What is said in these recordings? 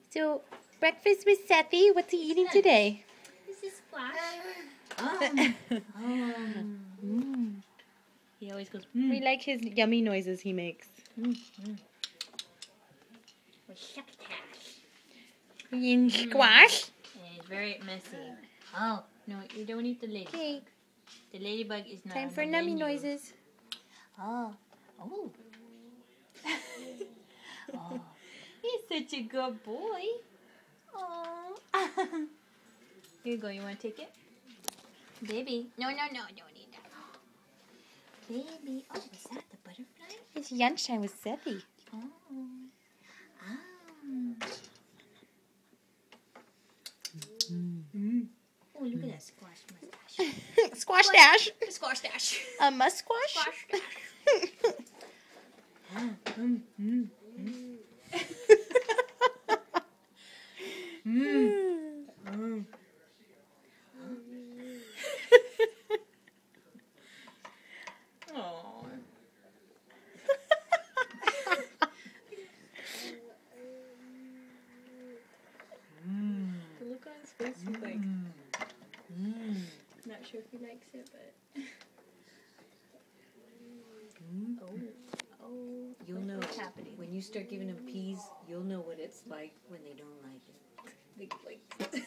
So, breakfast with Sethy. What's he eating today? This is squash. He always goes, We like his yummy noises he makes. With succotash. Eating squash. And it's very messy. Oh, no, you don't eat the ladybug. Okay, The ladybug is not time on for the nummy menu. noises. Oh. Oh. Oh. He's such a good boy. Oh. Here you go. You want to take it? Baby. No, don't eat that. Baby. Oh, was that the butterfly? It's lunchtime with Sethy. Oh. Oh, look at that squash mustache. Squash dash. Squash dash. A musquash? Squash dash. Oh. The look on his face is like, not sure if he likes it, but. Oh. You'll know What's happening? when you start giving them peas. You'll know what it's like when they don't like it. Big flakes.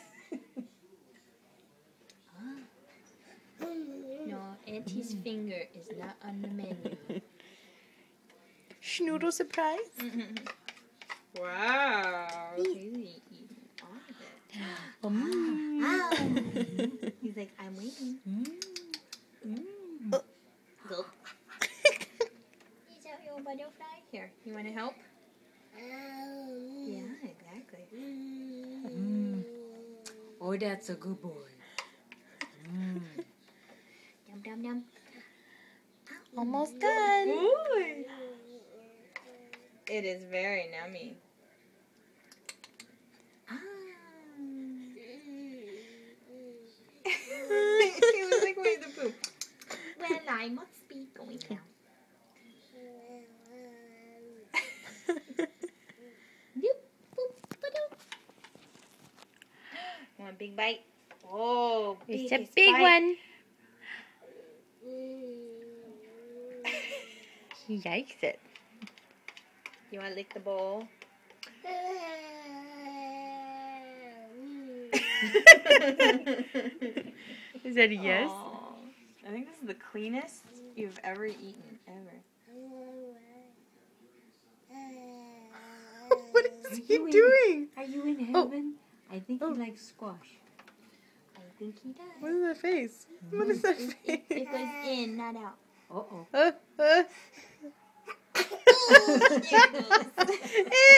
No, Auntie's finger is not on the menu. Schnoodle surprise. Wow. He's eating all of it. He's like, I'm waiting. Gulp. Is that your butterfly? Here, you want to help? Yeah, exactly. Oh, that's a good boy. Dum dum dum. Almost done. Ooh. It is very nummy. He was like, where's the poop? Well, I must be going now. Doop, boop, ba-doop. Want a big bite? Oh, It's biggest a big bite. one. He likes it. You want to lick the bowl? Is that a yes? Aw. I think this is the cleanest you've ever eaten, ever. What is he doing? Are you in Oh. heaven? I think he likes squash. I think he does. What is that face? What is that face? It goes in, not out. Uh-oh. Uh, uh. There it goes.